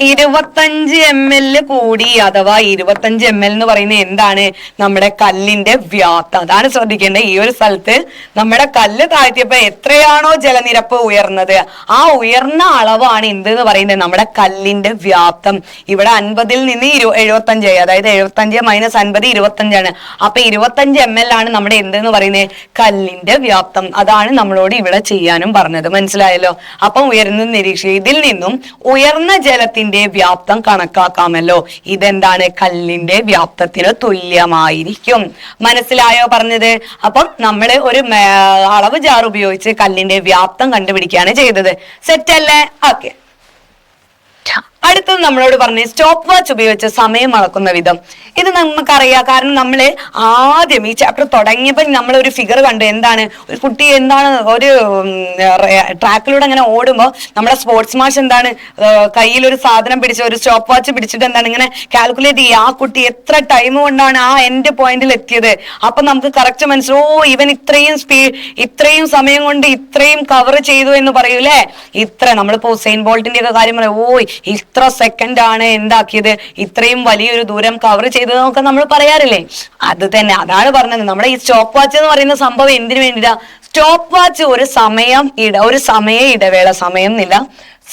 25 ml കൂടി. അഥവാ 25 ml എന്ന് പറയുന്നത് എന്താണ്? നമ്മുടെ കല്ലിന്റെ വ്യാപ്തം. അതാണ് ശ്രദ്ധിക്കേണ്ടത്. ഈ ഒരു സ്ഥലത്ത് നമ്മുടെ കല്ല് താഴ്ത്തിയപ്പോ എത്രയാണോ ജലനിരപ്പ് ഉയർന്നത്, ആ ഉയർന്ന അളവാണ് എന്തെന്ന് പറയുന്നത്? നമ്മുടെ കല്ലിന്റെ വ്യാപ്തം. ഇവിടെ 50-ൽ നിന്ന് 75, അതായത് 75 - 50 25 അപ്പൊ 25 ml ആണ് നമ്മുടെ എന്തെന്ന് പറയുന്നത്? കല്ലിന്റെ വ്യാപ്തം. അതാണ് നമ്മളോട് ഇവിടെ ചെയ്യാനും പറഞ്ഞത്. മനസ്സിലായല്ലോ? അപ്പം ഉയർന്ന നിരീക്ഷിക്കുക. ഇതിൽ നിന്നും ഉയർന്ന ജലത്തിന്റെ വ്യാപ്തം കണക്കാക്കാമല്ലോ. ഇതെന്താണ്? കല്ലിന്റെ വ്യാപ്തത്തിന് തുല്യമായിരിക്കും. മനസ്സിലായോ പറഞ്ഞത്? അപ്പം നമ്മള് ഒരു അളവ് ജാർ ഉപയോഗിച്ച് കല്ലിന്റെ വ്യാപ്തം കണ്ടുപിടിക്കുകയാണ് ചെയ്തത്. സെറ്റ് അല്ലേ? ഓക്കെ. അടുത്തത് നമ്മളോട് പറഞ്ഞ സ്റ്റോപ്പ് വാച്ച് ഉപയോഗിച്ച് സമയം അളക്കുന്ന വിധം. ഇത് നമുക്കറിയാം, കാരണം നമ്മള് ആദ്യം ഈ ചാപ്റ്റർ തുടങ്ങിയപ്പോൾ നമ്മൾ ഒരു ഫിഗർ കണ്ടു. എന്താണ്, ഒരു കുട്ടി എന്താണ് ഒരു ട്രാക്കിലൂടെ അങ്ങനെ ഓടുമ്പോൾ നമ്മുടെ സ്പോർട്സ് മാഷ് എന്താണ് കയ്യിൽ ഒരു സാധനം പിടിച്ച് ഒരു സ്റ്റോപ്പ് വാച്ച് പിടിച്ചിട്ട് എന്താണ് ഇങ്ങനെ കാൽക്കുലേറ്റ് ചെയ്യുക, ആ കുട്ടി എത്ര ടൈം കൊണ്ടാണ് ആ എൻഡ് പോയിന്റിൽ എത്തിയത്. അപ്പൊ നമുക്ക് കറക്റ്റ് മനസ്സിലാവും, ഓ ഇവൻ ഇത്രയും സമയം കൊണ്ട് ഇത്രയും കവർ ചെയ്തു എന്ന് പറയൂലേ. നമ്മളിപ്പോ ഉസൈൻ ബോൾട്ടിന്റെ ഒക്കെ കാര്യം പറയും, ഓ ഇത്ര സെക്കൻഡ് ആണ് എന്താക്കിയത്, ഇത്രയും വലിയൊരു ദൂരം കവർ ചെയ്തത് എന്നൊക്കെ നമ്മൾ പറയാറില്ലേ. അത് തന്നെ, അതാണ് പറഞ്ഞത്. നമ്മുടെ ഈ സ്റ്റോപ്പ് വാച്ച് എന്ന് പറയുന്ന സംഭവം എന്തിനു വേണ്ടിയിട്ടാ? സ്റ്റോപ്പ് വാച്ച് ഒരു സമയ ഇടവേള,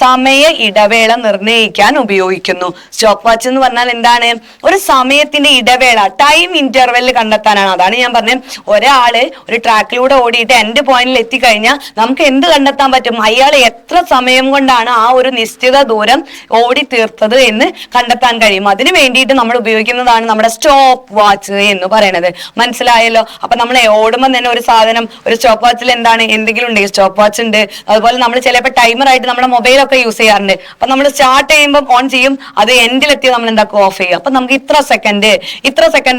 സമയ ഇടവേള നിർണ്ണയിക്കാൻ ഉപയോഗിക്കുന്നു. സ്റ്റോപ്പ് വാച്ച് എന്ന് പറഞ്ഞാൽ എന്താണ്? ഒരു സമയത്തിന്റെ ഇടവേള, ടൈം ഇന്റർവെല് കണ്ടെത്താനാണ്. അതാണ് ഞാൻ പറഞ്ഞത്, ഒരാള് ഒരു ട്രാക്കിലൂടെ ഓടിയിട്ട് എൻഡ് പോയിന്റിൽ എത്തിക്കഴിഞ്ഞാൽ നമുക്ക് എന്ത് കണ്ടെത്താൻ പറ്റും? അയാൾ എത്ര സമയം കൊണ്ടാണ് ആ ഒരു നിശ്ചിത ദൂരം ഓടി തീർത്തത് എന്ന് കണ്ടെത്താൻ കഴിയും. അതിന് വേണ്ടിയിട്ട് നമ്മൾ ഉപയോഗിക്കുന്നതാണ് നമ്മുടെ സ്റ്റോപ്പ് വാച്ച് എന്ന് പറയുന്നത്. മനസ്സിലായല്ലോ? അപ്പൊ നമ്മൾ ഓടുമ്പോൾ തന്നെ ഒരു സാധനം, ഒരു സ്റ്റോപ്പ് വാച്ചിൽ എന്താണ്, എന്തെങ്കിലും ഉണ്ട്, സ്റ്റോപ്പ് വാച്ച് ഉണ്ട്. അതുപോലെ നമ്മൾ ചിലപ്പോൾ ടൈമർ ആയിട്ട് നമ്മുടെ മൊബൈൽ ഒക്കെ യൂസ് ചെയ്യാറുണ്ട്. അപ്പൊ നമ്മൾ സ്റ്റാർട്ട് ചെയ്യുമ്പോൾ ഓൺ ചെയ്യും, അത് എൻഡിലെത്തി നമ്മൾ എന്താക്കും, ഓഫ് ചെയ്യും. അപ്പൊ നമുക്ക് ഇത്ര സെക്കൻഡ്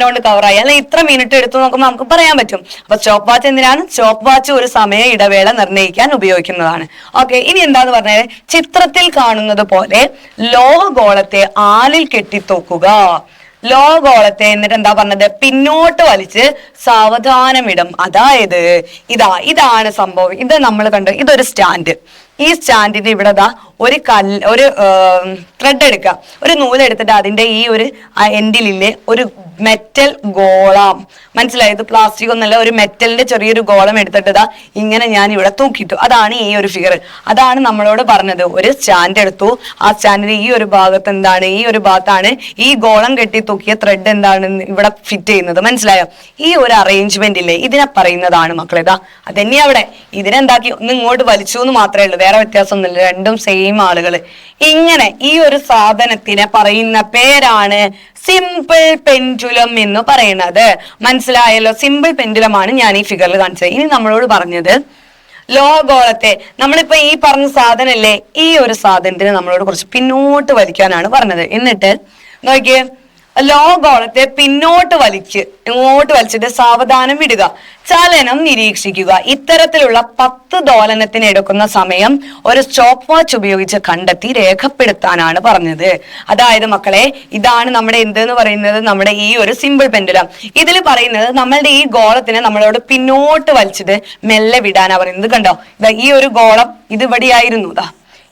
കൊണ്ട് കവർ ആയി, അല്ലെങ്കിൽ ഇത്ര മിനിറ്റ് എടുത്തു നോക്കുമ്പോൾ നമുക്ക് പറയാൻ പറ്റും. അപ്പൊ സ്റ്റോപ്പ് വാച്ച് എന്തിനാണ്? സ്റ്റോപ്പ് വാച്ച് ഒരു സമയ ഇടവേള നിർണ്ണയിക്കാൻ ഉപയോഗിക്കുന്നതാണ്. ഓക്കെ, ഇനി എന്താന്ന് പറഞ്ഞാൽ, ചിത്രത്തിൽ കാണുന്നത് പോലെ ലോഹഗോളത്തെ ആലിൽ കെട്ടിത്തൂക്കുക. ലോഹഗോളത്തെ എന്നിട്ട് എന്താ പറഞ്ഞത്? പിന്നോട്ട് വലിച്ച് സാവധാനമിടും. അതായത് ഇതാണ് സംഭവം. ഇത് നമ്മൾ കണ്ടു, ഇതൊരു സ്റ്റാൻഡ്. ഈ സ്റ്റാൻഡിന്റെ ഇവിടെ ഒരു ത്രെഡ് എടുക്കുക, ഒരു നൂലെടുത്തിട്ട് അതിന്റെ ഈ ഒരു എൻഡിലില്ലേ ഒരു മെറ്റൽ ഗോളം, മനസ്സിലായത്? പ്ലാസ്റ്റിക് ഒന്നല്ല, ഒരു മെറ്റലിന്റെ ചെറിയൊരു ഗോളം എടുത്തിട്ട് ഇങ്ങനെ ഞാൻ ഇവിടെ തൂക്കിയിട്ടു. അതാണ് ഈ ഒരു ഫിഗർ. അതാണ് നമ്മളോട് പറഞ്ഞത്. ഒരു സ്റ്റാൻഡ് എടുത്തു, ആ സ്റ്റാൻഡിന്റെ ഈ ഒരു ഭാഗത്ത് എന്താണ്, ഈ ഒരു ഭാഗത്താണ് ഈ ഗോളം കെട്ടി തൂക്കിയ ത്രെഡ് എന്താണ് ഇവിടെ ഫിറ്റ് ചെയ്യുന്നത്. മനസ്സിലായോ? ഈ ഒരു അറേഞ്ച്മെന്റ് ഇല്ലേ, ഇതിനെ പറയുന്നതാണ് മക്കളെ. അതന്നെയാ അവിടെ. ഇതിനെന്താക്കി ഒന്ന് ഇങ്ങോട്ട് വലിച്ചു എന്ന് മാത്രമേ ഉള്ളൂ, വേറെ വ്യത്യാസമൊന്നുമില്ല. രണ്ടും സെയിം ആളുകള്. ഇങ്ങനെ ഈ ഒരു സാധനത്തിനെ പറയുന്ന പേരാണ് സിമ്പിൾ പെൻഡുലം എന്ന് പറയുന്നത്. മനസ്സിലായല്ലോ? സിമ്പിൾ പെൻഡുലം ആണ് ഞാൻ ഈ ഫിഗറിൽ കാണിച്ചത്. ഇനി നമ്മളോട് പറഞ്ഞത് ലോഹഗോളത്തെ, നമ്മളിപ്പോ ഈ പറഞ്ഞ സാധനല്ലേ, ഈ ഒരു സാധനത്തിന് നമ്മളോട് കുറച്ച് പിന്നോട്ട് വലിക്കാനാണ് പറഞ്ഞത്. എന്നിട്ട് നോക്കിയേ, ലോഹഗോളത്തെ ഇങ്ങോട്ട് വലിച്ചിട്ട് സാവധാനം വിടുക, ചലനം നിരീക്ഷിക്കുക. ഇത്തരത്തിലുള്ള 10 ദോലനത്തിന് എടുക്കുന്ന സമയം ഒരു സ്റ്റോപ്പ് വാച്ച് ഉപയോഗിച്ച് കണ്ടെത്തി രേഖപ്പെടുത്താനാണ് പറഞ്ഞത്. അതായത് മക്കളെ, ഇതാണ് നമ്മുടെ എന്തെന്ന് പറയുന്നത്, നമ്മുടെ ഈ ഒരു സിമ്പിൾ പെൻഡുലം. ഇതിൽ പറയുന്നത് നമ്മളുടെ ഈ ഗോളത്തിനെ നമ്മളോട് പിന്നോട്ട് വലിച്ചിട്ട് മെല്ലെ വിടാനാ പറയുന്നത്. കണ്ടോ, ഈ ഒരു ഗോളം ഇത്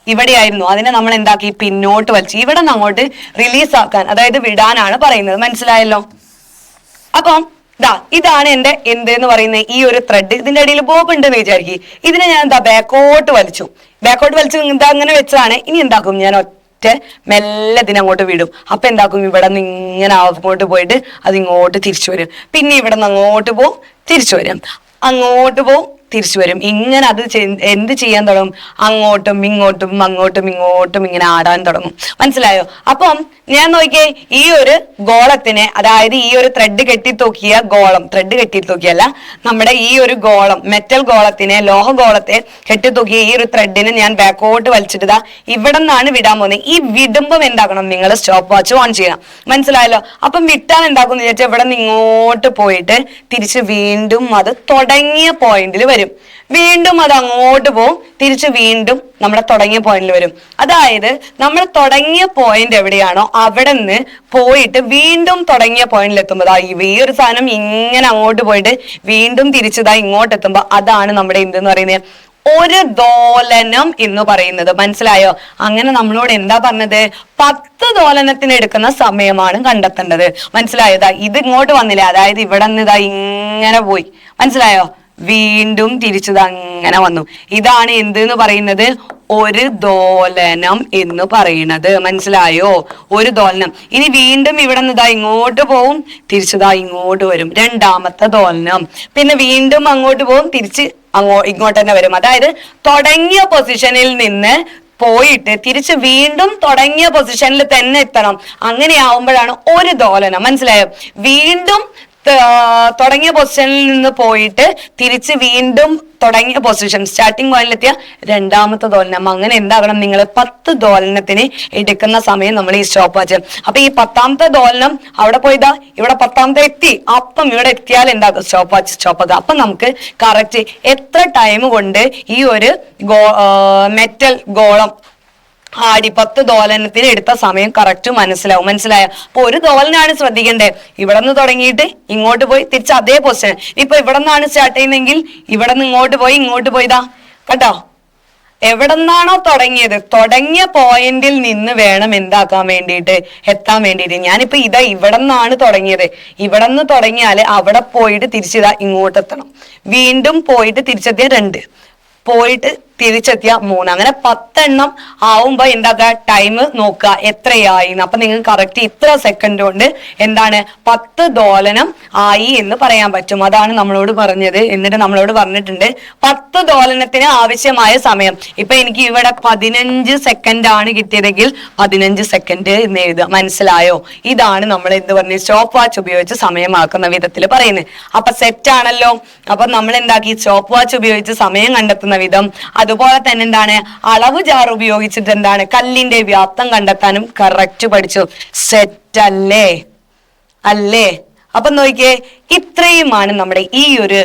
ഇവിടെയായിരുന്നു, അതിനെ നമ്മൾ എന്താക്കി, പിന്നോട്ട് വലിച്ചു ഇവിടെ നിന്ന് അങ്ങോട്ട് റിലീസ് ആക്കാൻ, അതായത് വിടാനാണ് പറയുന്നത്. മനസ്സിലായല്ലോ? അപ്പം ഇതാണ് എന്റെ എന്തെന്ന് പറയുന്നത്, ഈ ഒരു ത്രെഡ്. ഇതിന്റെ ഇടയിൽ ബോബ് ഉണ്ട് എന്ന് വിചാരിക്കും. ഇതിനെ ഞാൻ ബാക്കോട്ട് വലിച്ചു അങ്ങനെ വെച്ചതാണ്. ഇനി എന്താക്കും, ഞാൻ മെല്ലെ ഇതിനങ്ങോട്ട് വിടും. അപ്പൊ എന്താക്കും, ഇവിടെ നിന്ന് ഇങ്ങനെ അങ്ങോട്ട് പോയിട്ട് അത് ഇങ്ങോട്ട് തിരിച്ചു വരും. പിന്നെ ഇവിടെ നിന്ന് അങ്ങോട്ട് പോവും, തിരിച്ചു വരും, അങ്ങോട്ട് പോവും, തിരിച്ചു വരും. ഇങ്ങനെ അത് എന്ത് ചെയ്യാൻ തുടങ്ങും, അങ്ങോട്ടും ഇങ്ങോട്ടും ഇങ്ങനെ ആടാൻ തുടങ്ങും. മനസ്സിലായോ? അപ്പം ഞാൻ നോക്കിയേ, ഈ ഒരു ഗോളത്തിനെ, അതായത് ഈ ഒരു ത്രെഡ് കെട്ടിത്തൂക്കിയല്ല, നമ്മുടെ ഈ ഒരു ഗോളം, മെറ്റൽ ഗോളത്തിനെ, ലോഹഗോളത്തെ കെട്ടിത്തൂക്കിയ ഈ ഒരു ത്രെഡിനെ ഞാൻ ബാക്കോട്ട് വലിച്ചിട്ട് ഇവിടെ നിന്നാണ് വിടാൻ പോകുന്നത്. ഈ വിടുമ്പം എന്താക്കണം, നിങ്ങൾ സ്റ്റോപ്പ് വാച്ച് ഓൺ ചെയ്യണം. മനസ്സിലായല്ലോ? അപ്പം വിട്ടാൻ എന്താക്കും എന്ന് വിചാരിച്ചാൽ ഇവിടെ നിന്ന് ഇങ്ങോട്ട് പോയിട്ട് തിരിച്ച് വീണ്ടും അത് തുടങ്ങിയ പോയിന്റിൽ വരും. വീണ്ടും അത് അങ്ങോട്ട് പോവും, തിരിച്ച് വീണ്ടും നമ്മുടെ തുടങ്ങിയ പോയിന്റിൽ വരും. അതായത് നമ്മൾ തുടങ്ങിയ പോയിന്റ് എവിടെയാണോ അവിടെ നിന്ന് പോയിട്ട് വീണ്ടും തുടങ്ങിയ പോയിന്റിൽ എത്തുമ്പോൾ ഈ ഒരു സാധനം ഇങ്ങനെ അങ്ങോട്ട് പോയിട്ട് വീണ്ടും തിരിച്ചതാ ഇങ്ങോട്ട് എത്തുമ്പോൾ അതാണ് നമ്മുടെ എന്തെന്ന് പറയുന്നത്, ഒരു ദോലനം എന്ന് പറയുന്നത്. മനസ്സിലായോ? അങ്ങനെ നമ്മളോട് എന്താ പറഞ്ഞത്, 10 ദോലനത്തിന് എടുക്കുന്ന സമയമാണ് കണ്ടെത്തേണ്ടത്. മനസ്സിലായോ? ഇത് ഇങ്ങോട്ട് വന്നില്ല, അതായത് ഇവിടെ നിന്ന് ഇങ്ങനെ പോയി. മനസ്സിലായോ? വീണ്ടും തിരിച്ചത് അങ്ങനെ വന്നു. ഇതാണ് എന്തെന്ന് പറയുന്നത്, ഒരു ദോലനം എന്ന് പറയുന്നത്. മനസ്സിലായോ? ഒരു ദോലനം. ഇനി വീണ്ടും ഇവിടെ നിന്ന് ഇങ്ങോട്ട് പോവും, തിരിച്ചതാ ഇങ്ങോട്ട് വരും, രണ്ടാമത്തെ ദോലനം. പിന്നെ വീണ്ടും അങ്ങോട്ട് പോവും, തിരിച്ച് ഇങ്ങോട്ട് തന്നെ വരും. അതായത് തുടങ്ങിയ പൊസിഷനിൽ നിന്ന് പോയിട്ട് തിരിച്ച് വീണ്ടും തുടങ്ങിയ പൊസിഷനിൽ തന്നെ എത്തണം. അങ്ങനെ ആവുമ്പോഴാണ് ഒരു ദോലനം. മനസ്സിലായോ? വീണ്ടും തുടങ്ങിയ പൊസിഷനിൽ നിന്ന് പോയിട്ട് തിരിച്ച് വീണ്ടും തുടങ്ങിയ പൊസിഷൻ സ്റ്റാർട്ടിംഗ് പോയിന്റിലെത്തിയ രണ്ടാമത്തെ ദോലനം. അങ്ങനെ എന്താകണം, നിങ്ങൾ 10 ദോലനത്തിന് എടുക്കുന്ന സമയം നമ്മൾ ഈ സ്റ്റോപ്പ് വാച്ച്. അപ്പൊ ഈ 10ാമത്തെ ദോലനം അവിടെ പോയതാ, ഇവിടെ 10ാമത്തെ എത്തി, അപ്പം ഇവിടെ എത്തിയാൽ എന്താകും, സ്റ്റോപ്പ് വാച്ച് സ്റ്റോപ്പ് ആക്കുക. അപ്പൊ നമുക്ക് കറക്റ്റ് എത്ര ടൈം കൊണ്ട് ഈ ഒരു മെറ്റൽ ഗോളം ആടി 10 ദോലനത്തിന് എടുത്ത സമയം കറക്റ്റ് മനസ്സിലാവും. മനസ്സിലായോ? അപ്പൊ ഒരു ദോലനാണ് ശ്രദ്ധിക്കേണ്ടത്. ഇവിടെ നിന്ന് തുടങ്ങിയിട്ട് ഇങ്ങോട്ട് പോയി തിരിച്ച് അതേ പൊസിഷൻ. ഇപ്പൊ ഇവിടെ നിന്നാണ് സ്റ്റാർട്ട് ചെയ്യുന്നതെങ്കിൽ ഇവിടെ നിന്ന് ഇങ്ങോട്ട് പോയതാ കേട്ടോ. എവിടെ നിന്നാണോ തുടങ്ങിയത്, തുടങ്ങിയ പോയിന്റിൽ നിന്ന് വേണം എന്താക്കാൻ വേണ്ടിയിട്ട്, എത്താൻ വേണ്ടിയിട്ട്. ഞാനിപ്പോ ഇവിടെ നിന്നാണ് തുടങ്ങിയത്. ഇവിടെ നിന്ന് തുടങ്ങിയാല് അവിടെ പോയിട്ട് തിരിച്ചിതാ ഇങ്ങോട്ട് എത്തണം. വീണ്ടും പോയിട്ട് തിരിച്ചെത്തിയ 2, പോയിട്ട് തിരിച്ചെത്തിയ 3, അങ്ങനെ 10 എണ്ണം ആവുമ്പോ എന്താക്കുക, ടൈം നോക്കുക എത്രയായി. അപ്പൊ നിങ്ങൾക്ക് കറക്റ്റ് ഇത്ര സെക്കൻഡ് കൊണ്ട് എന്താണ് 10 ദോലനം ആയി എന്ന് പറയാൻ പറ്റും. അതാണ് നമ്മളോട് പറഞ്ഞത്. എന്നിട്ട് നമ്മളോട് പറഞ്ഞിട്ടുണ്ട് 10 ദോലനത്തിന് ആവശ്യമായ സമയം. ഇപ്പൊ എനിക്ക് ഇവിടെ 15 സെക്കൻഡ് ആണ് കിട്ടിയതെങ്കിൽ 15 സെക്കൻഡ് എന്ന് എഴുതുക. മനസ്സിലായോ? ഇതാണ് നമ്മൾ എന്ത് പറഞ്ഞു, സ്റ്റോപ്പ് വാച്ച് ഉപയോഗിച്ച് സമയമാക്കുന്ന വിധത്തിൽ പറയുന്നത്. അപ്പൊ സെറ്റ് ആണല്ലോ. അപ്പൊ നമ്മൾ എന്താക്കി, സ്റ്റോപ്പ് വാച്ച് ഉപയോഗിച്ച് സമയം കണ്ടെത്തുന്ന വിധം, അതുപോലെ തന്നെ എന്താണ്, അളവ് ജാർ ഉപയോഗിച്ചിട്ട് എന്താണ് കല്ലിന്റെ വ്യാപ്തം കണ്ടെത്താനും കറക്റ്റ് പഠിച്ചു. സെറ്റ് അല്ലേ? അപ്പൊ നോക്കിയേ, ഇത്രയുമാണ് നമ്മുടെ ഈ ഒരു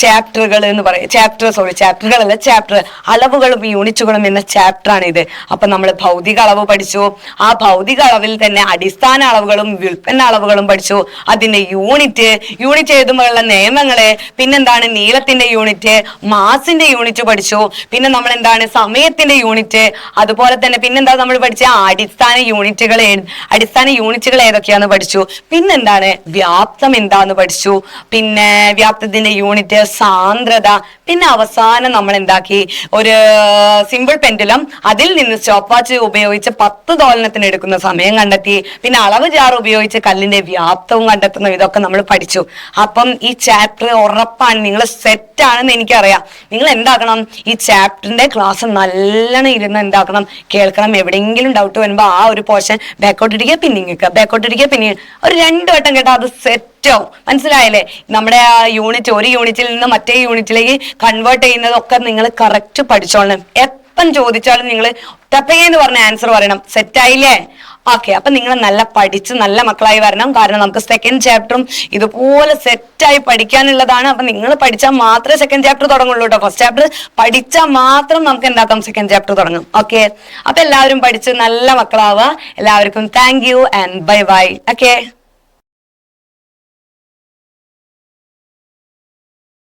ചാപ്റ്ററുകൾ എന്ന് പറയും. ചാപ്റ്ററുകളല്ല, ചാപ്റ്റർ അളവുകളും യൂണിറ്റുകളും എന്ന ചാപ്റ്റർ ആണ് ഇത്. അപ്പൊ നമ്മൾ ഭൗതിക അളവ് പഠിച്ചു. ആ ഭൗതിക അളവിൽ തന്നെ അടിസ്ഥാന അളവുകളും വ്യുൽപ്പന്ന അളവുകളും പഠിച്ചു. അതിന്റെ യൂണിറ്റ് എഴുതുമ്പോഴുള്ള നിയമങ്ങള്, പിന്നെന്താണ് നീളത്തിന്റെ യൂണിറ്റ്, മാസിന്റെ യൂണിറ്റ് പഠിച്ചു. പിന്നെ നമ്മൾ എന്താണ് സമയത്തിന്റെ യൂണിറ്റ്, അതുപോലെ തന്നെ പിന്നെന്താ നമ്മൾ പഠിച്ച അടിസ്ഥാന യൂണിറ്റുകൾ ഏതൊക്കെയാന്ന് പഠിച്ചു. പിന്നെന്താണ് വ്യാപ്തം എന്താന്ന് പഠിച്ചു. പിന്നെ വ്യാപ്തത്തിന്റെ യൂണിറ്റ്, സാന്ദ്രത. പിന്നെ അവസാനം നമ്മൾ എന്താക്കി, ഒരു സിമ്പിൾ പെൻഡുലം, അതിൽ നിന്ന് സ്റ്റോപ്പ് വാച്ച് ഉപയോഗിച്ച് 10 ദോലനത്തിന് എടുക്കുന്ന സമയം കണ്ടെത്തി. പിന്നെ അളവ് ജാർ ഉപയോഗിച്ച് കല്ലിന്റെ വ്യാപ്തവും കണ്ടെത്തുന്ന ഇതൊക്കെ നമ്മൾ പഠിച്ചു. അപ്പം ഈ ചാപ്റ്റർ ഉറപ്പാണ് നിങ്ങൾ സെറ്റ് ആണെന്ന് എനിക്കറിയാം. നിങ്ങൾ എന്താക്കണം, ഈ ചാപ്റ്ററിന്റെ ക്ലാസ് നല്ലോണം ഇരുന്ന് എന്താക്കണം, കേൾക്കണം. എവിടെയെങ്കിലും ഡൗട്ട് വരുമ്പോ ആ ഒരു പോർഷൻ ബാക്കോട്ടിരിക്കുക, പിന്നിങ് ഒരു 2 വട്ടം കേട്ടാൽ അത് സെറ്റ് ആവും. മനസ്സിലായല്ലേ? നമ്മുടെ ആ യൂണിറ്റ്, ഒരു യൂണിറ്റിൽ നിന്ന് മറ്റേ യൂണിറ്റിലേക്ക് കൺവേർട്ട് ചെയ്യുന്നതൊക്കെ നിങ്ങൾ കറക്റ്റ് പഠിച്ചോളണം. എപ്പം ചോദിച്ചാലും നിങ്ങൾ ടപ്പേന്ന് പറഞ്ഞ ആൻസർ പറയണം. സെറ്റ് ആയില്ലേ? ഓക്കെ. അപ്പൊ നിങ്ങൾ നല്ല പഠിച്ച് നല്ല മക്കളായി വരണം. കാരണം നമുക്ക് സെക്കൻഡ് ചാപ്റ്ററും ഇതുപോലെ സെറ്റായി പഠിക്കാനുള്ളതാണ്. അപ്പൊ നിങ്ങൾ പഠിച്ചാൽ മാത്രമേ സെക്കൻഡ് ചാപ്റ്റർ തുടങ്ങുള്ളൂ കേട്ടോ. ഫസ്റ്റ് ചാപ്റ്റർ പഠിച്ചാൽ മാത്രം നമുക്ക് എന്താക്കാം, സെക്കൻഡ് ചാപ്റ്റർ തുടങ്ങും. ഓക്കെ. അപ്പൊ എല്ലാവരും പഠിച്ച് നല്ല മക്കളാവുക. എല്ലാവർക്കും thank you and bye. Okay.